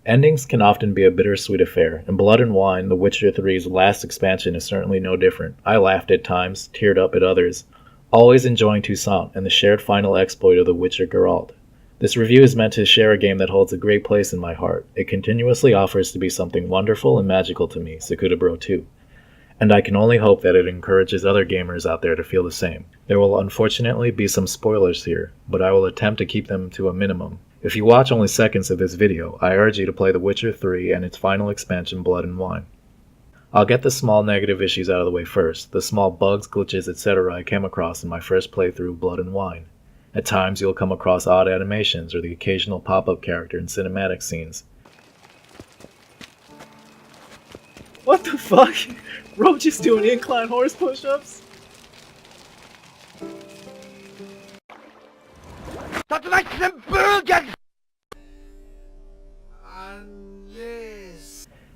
Endings can often be a bittersweet affair, and Blood and Wine, The Witcher 3's last expansion, is certainly no different. I laughed at times, teared up at others, always enjoying Toussaint and the shared final exploit of the Witcher Geralt. This review is meant to share a game that holds a great place in my heart. It continuously offers to be something wonderful and magical to me, TsukudaBros 2. And I can only hope that it encourages other gamers out there to feel the same. There will unfortunately be some spoilers here, but I will attempt to keep them to a minimum. If you watch only seconds of this video, I urge you to play The Witcher 3 and its final expansion, Blood and Wine. I'll get the small negative issues out of the way first, the small bugs, glitches, etc. I came across in my first playthrough of Blood and Wine. At times you'll come across odd animations or the occasional pop-up character in cinematic scenes. What the fuck? Roach is doing incline horse push-ups?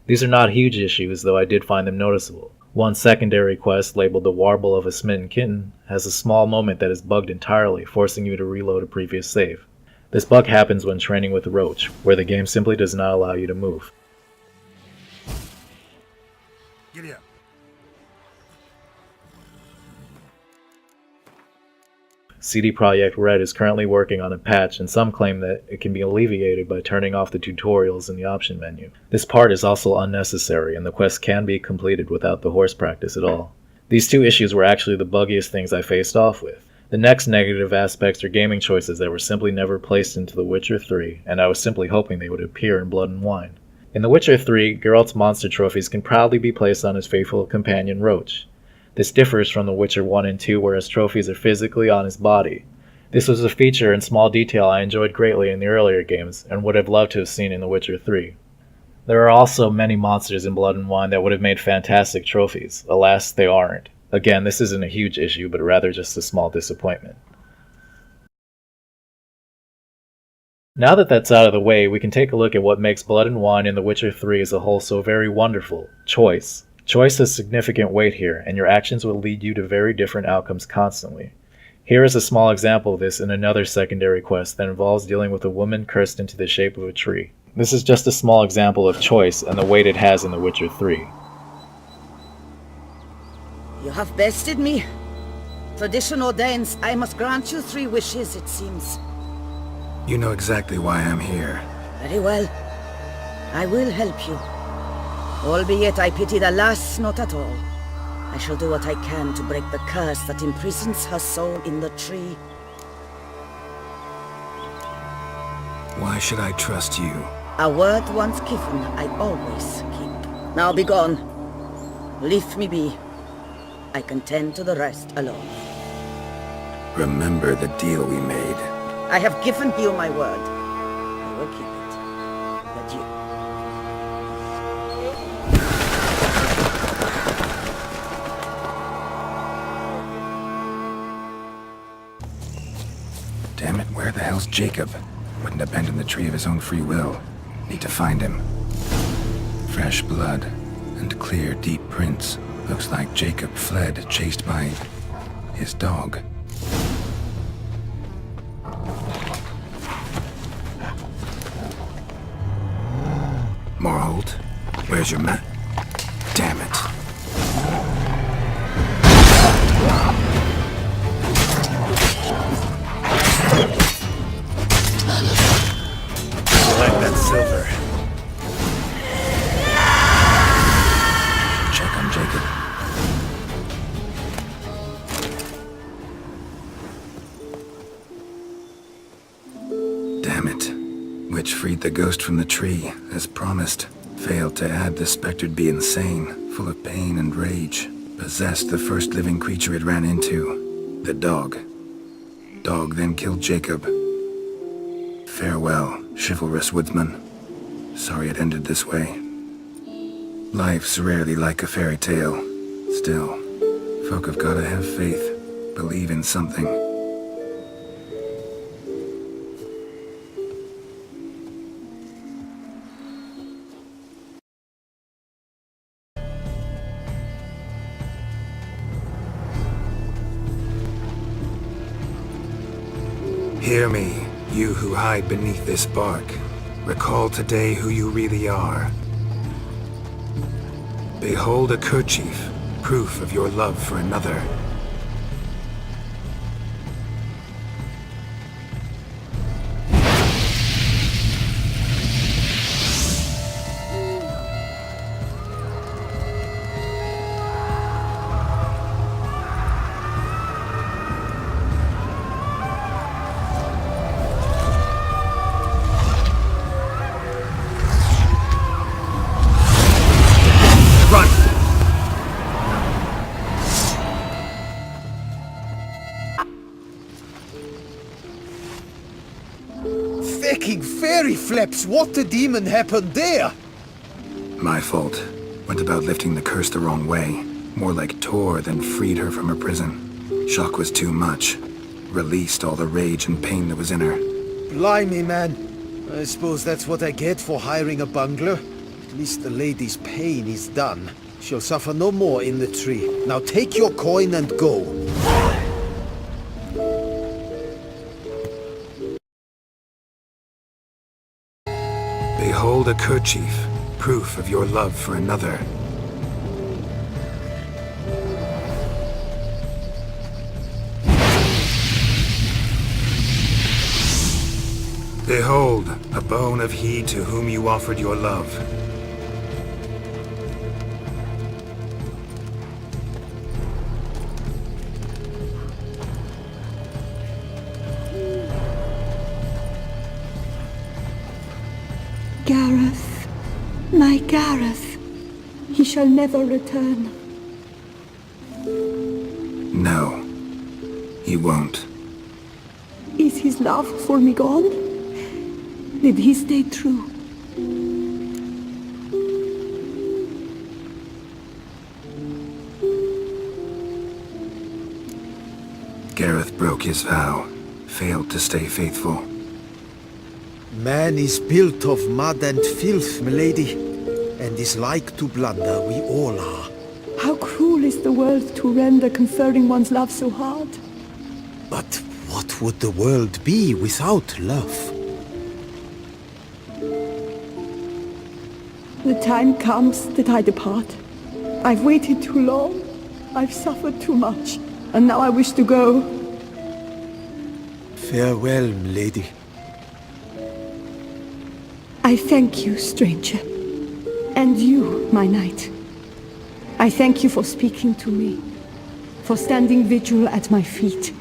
These are not huge issues, though I did find them noticeable. One secondary quest, labeled The Warble of a Smitten Kitten, has a small moment that is bugged entirely, forcing you to reload a previous save. This bug happens when training with Roach, where the game simply does not allow you to move. Giddy up. CD Projekt Red is currently working on a patch, and some claim that it can be alleviated by turning off the tutorials in the option menu. This part is also unnecessary, and the quest can be completed without the horse practice at all. These two issues were actually the buggiest things I faced off with. The next negative aspects are gaming choices that were simply never placed into The Witcher 3, and I was simply hoping they would appear in Blood and Wine. In The Witcher 3, Geralt's monster trophies can proudly be placed on his faithful companion Roach. This differs from The Witcher 1 and 2, where his trophies are physically on his body. This was a feature and small detail I enjoyed greatly in the earlier games, and would have loved to have seen in The Witcher 3. There are also many monsters in Blood and Wine that would have made fantastic trophies. Alas, they aren't. Again, this isn't a huge issue, but rather just a small disappointment. Now that that's out of the way, we can take a look at what makes Blood and Wine and The Witcher 3 as a whole so very wonderful: choice. Choice has significant weight here, and your actions will lead you to very different outcomes constantly. Here is a small example of this in another secondary quest that involves dealing with a woman cursed into the shape of a tree. This is just a small example of choice and the weight it has in The Witcher 3. You have bested me. Tradition ordains I must grant you 3 wishes, it seems. You know exactly why I'm here. Very well. I will help you. Albeit I pity the lass not at all. I shall do what I can to break the curse that imprisons her soul in the tree. Why should I trust you? A word once given, I always keep. Now be gone. Leave me be. I can tend to the rest alone. Remember the deal we made. I have given you my word. I will keep it. Adieu. Damn it, where the hell's Jacob? Wouldn't abandon the tree of his own free will. Need to find him. Fresh blood and clear, deep prints. Looks like Jacob fled, chased by his dog. Morhold, where's your map? Damn it. Like that silver. Should check on Jacob. Damn it. Witch freed the ghost from the tree, as promised. Failed to add the spectre'd be insane, full of pain and rage. Possessed the first living creature it ran into. The dog. Dog then killed Jacob. Farewell, chivalrous woodsman. Sorry it ended this way. Life's rarely like a fairy tale. Still, folk have gotta have faith, believe in something. Hear me, you who hide beneath this bark. Recall today who you really are. Behold a kerchief, proof of your love for another. Fecking fairy flaps, what the demon happened there? My fault. Went about lifting the curse the wrong way. More like tore than freed her from her prison. Shock was too much. Released all the rage and pain that was in her. Blimey, man. I suppose that's what I get for hiring a bungler. At least the lady's pain is done. She'll suffer no more in the tree. Now take your coin and go. Behold a kerchief, proof of your love for another. Behold, a bone of he to whom you offered your love. Gareth, my Gareth, he shall never return. No, he won't. Is his love for me gone? Did he stay true? Gareth broke his vow, failed to stay faithful. Man is built of mud and filth, milady, and is like to blunder, we all are. How cruel is the world to render conferring one's love so hard. But what would the world be without love? The time comes that I depart. I've waited too long. I've suffered too much. And now I wish to go. Farewell, milady. I thank you, stranger. And you, my knight. I thank you for speaking to me. For standing vigil at my feet.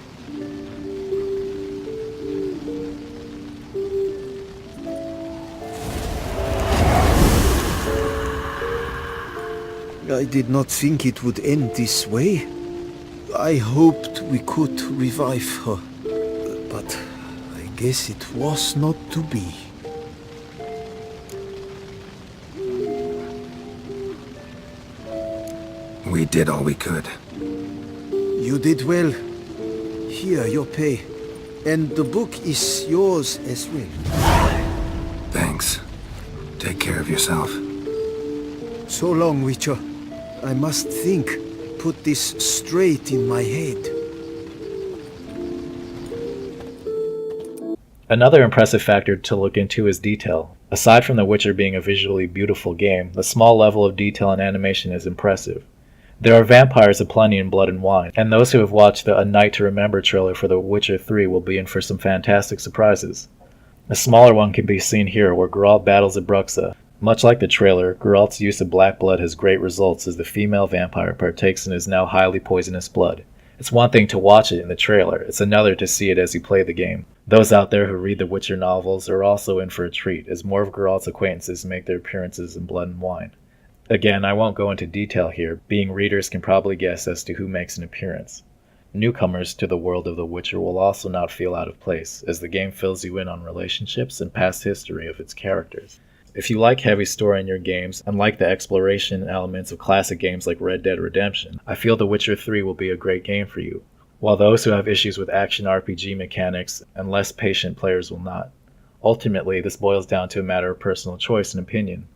I did not think it would end this way. I hoped we could revive her. But I guess it was not to be. We did all we could. You did well. Here, your pay. And the book is yours as well. Thanks. Take care of yourself. So long, Witcher. I must think. Put this straight in my head. Another impressive factor to look into is detail. Aside from The Witcher being a visually beautiful game, the small level of detail and animation is impressive. There are vampires aplenty in Blood and Wine, and those who have watched the A Night to Remember trailer for The Witcher 3 will be in for some fantastic surprises. A smaller one can be seen here where Geralt battles Abruxa. Much like the trailer, Geralt's use of black blood has great results as the female vampire partakes in his now highly poisonous blood. It's one thing to watch it in the trailer, it's another to see it as you play the game. Those out there who read the Witcher novels are also in for a treat, as more of Geralt's acquaintances make their appearances in Blood and Wine. Again, I won't go into detail here, being readers can probably guess as to who makes an appearance. Newcomers to the world of The Witcher will also not feel out of place, as the game fills you in on relationships and past history of its characters. If you like heavy story in your games, and like the exploration elements of classic games like Red Dead Redemption, I feel The Witcher 3 will be a great game for you, while those who have issues with action RPG mechanics and less patient players will not. Ultimately, this boils down to a matter of personal choice and opinion.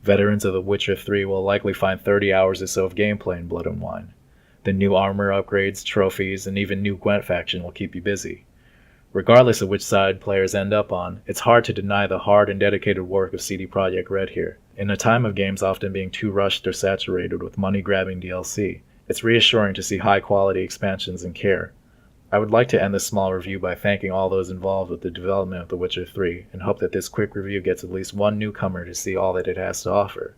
Veterans of The Witcher 3 will likely find 30 hours or so of gameplay in Blood and Wine. The new armor upgrades, trophies, and even new Gwent faction will keep you busy. Regardless of which side players end up on, it's hard to deny the hard and dedicated work of CD Projekt Red here. In a time of games often being too rushed or saturated with money-grabbing DLC, it's reassuring to see high-quality expansions and care. I would like to end this small review by thanking all those involved with the development of The Witcher 3, and hope that this quick review gets at least one newcomer to see all that it has to offer.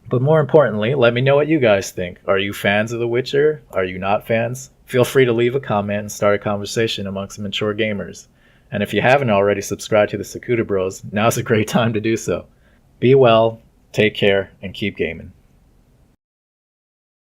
But more importantly, let me know what you guys think. Are you fans of The Witcher? Are you not fans? Feel free to leave a comment and start a conversation amongst mature gamers. And if you haven't already subscribed to the TsukudaBros, now's a great time to do so. Be well, take care, and keep gaming.